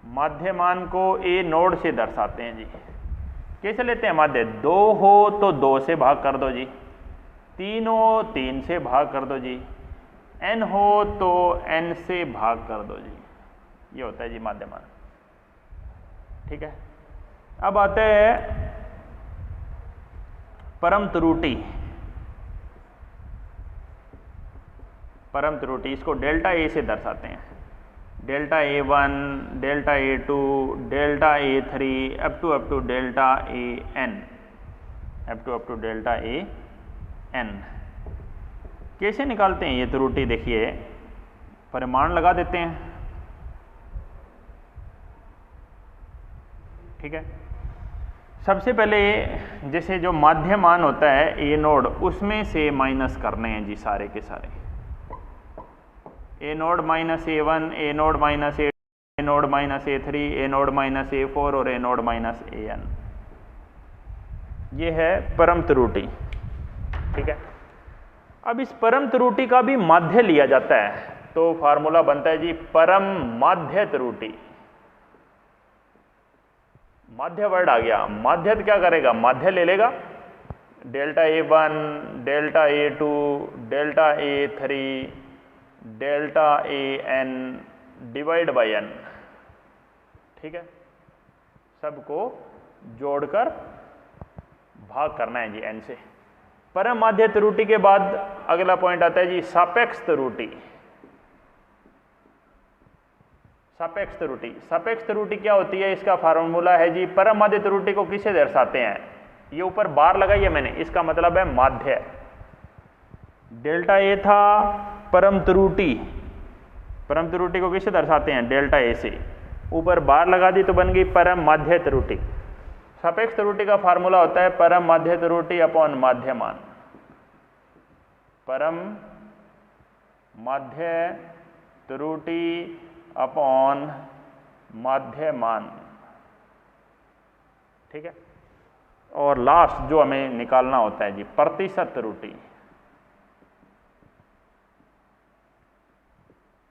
माध्य मान को A नोड से दर्शाते हैं जी। कैसे लेते हैं माध्य, 2 हो तो 2 से भाग कर दो जी, 3 हो 3 से भाग कर दो जी, n हो तो n से भाग कर दो जी। ये होता है जी माध्य मान। ठीक है, अब आते हैं परम त्रुटि। परम त्रुटि इसको डेल्टा A से दर्शाते हैं, delta A1, delta A2, delta A3 up to delta AN, up to delta AN। कैसे निकालते हैं ये त्रुटि, देखिए परिमाण लगा देते हैं। ठीक है, सबसे पहले जैसे जो माध्य मान होता है A नोड, उसमें से माइनस करने हैं जी सारे के सारे। A node minus A1, A node minus A, A node minus A3, A node minus A4 और A नोड माइनस AN। ये है परम त्रुटि। ठीक है, अब इस परम त्रुटि का भी माध्य लिया जाता है, तो फार्मूला बनता है जी परम माध्य त्रुटि। माध्य वर्ड आ गया, माध्य क्या करेगा, माध्य ले लेगा, delta A1, delta A2, delta A3, delta AN divide by n। ठीक है, सबको जोड़कर भाग करना है जी n से। परम माध्य त्रुटि के बाद अगला पॉइंट आता है जी सापेक्ष त्रुटि। सापेक्ष त्रुटि, सापेक्ष त्रुटि क्या होती है, इसका फार्मूला है जी, परम माध्य त्रुटि को किसे दर्शाते हैं, ये ऊपर बार लगाई है मैंने, इसका मतलब है माध्य। डेल्टा A था परम त्रुटि, परम त्रुटि को किसे दर्शाते हैं, डेल्टा A से, ऊपर बार लगा दी तो बन गई परम माध्य त्रुटि। सापेक्ष त्रुटि का फार्मूला होता है परम माध्य त्रुटि अपॉन माध्य मान। परम माध्य त्रुटि अपॉन माध्य मान। ठीक है, और लास्ट जो हमें निकालना होता है जी प्रतिशत त्रुटि।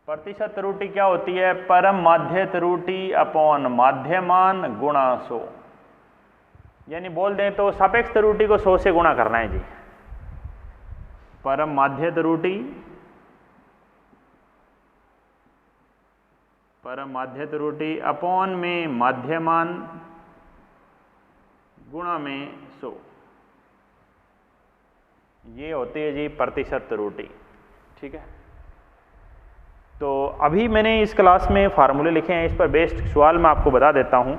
प्रतिशत त्रुटि क्या होती है, परम माध्य त्रुटि अपॉन माध्य मान गुणा 100। यानी बोल दें तो सापेक्ष त्रुटि को 100 से गुणा करना है जी। परम माध्य त्रुटि, परम माध्य त्रुटि अपॉन में माध्य मान गुणा में 100, ये होती है जी प्रतिशत त्रुटि। ठीक है, तो अभी मैंने इस क्लास में फार्मूले लिखे हैं, इस पर बेस्ड सवाल मैं आपको बता देता हूँ।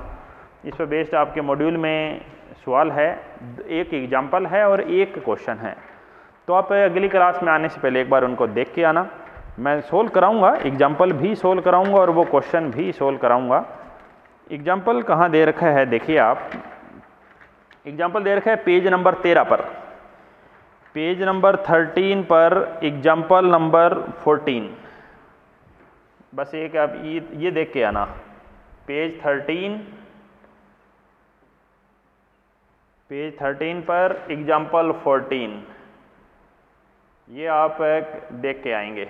इस पर बेस्ड आपके मॉड्यूल में सवाल है, एक एग्जाम्पल है और एक क्वेश्चन है, तो आप अगली क्लास में आने से पहले एक बार उनको देख के आना। मैं सोल्व कराऊंगा, एग्जाम्पल भी सोल्व कराऊंगा और वो क्वेश्चन भी सोल्व कराऊंगा। एग्जाम्पल कहाँ दे रखा है, देखिए आप, एग्जाम्पल दे रखा है पेज नंबर 13 पर, पेज नंबर 13 पर एग्जाम्पल नंबर 14। बस एक आप ये देख के आना, पेज 13 पर एग्जाम्पल 14, ये आप देख के आएंगे।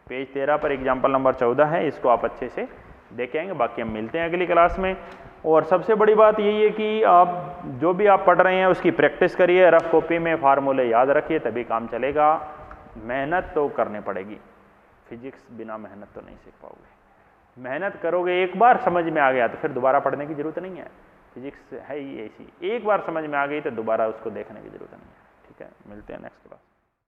पेज 13 पर एग्जाम्पल नंबर 14 है, इसको आप अच्छे से देख के आएंगे। बाकी हम मिलते हैं अगली क्लास में। और सबसे बड़ी बात यही है कि आप जो भी आप पढ़ रहे हैं उसकी प्रैक्टिस करिए, रफ कॉपी में फार्मूले याद रखिए, तभी काम चलेगा। मेहनत तो करनी पड़ेगी, फिजिक्स बिना मेहनत तो नहीं सीख पाओगे। मेहनत करोगे, एक बार समझ में आ गया तो फिर दोबारा पढ़ने की जरूरत नहीं है। फिजिक्स है ही ऐसी, एक बार समझ में आ गई तो दोबारा उसको देखने की जरूरत नहीं है। ठीक है, मिलते हैं नेक्स्ट क्लास।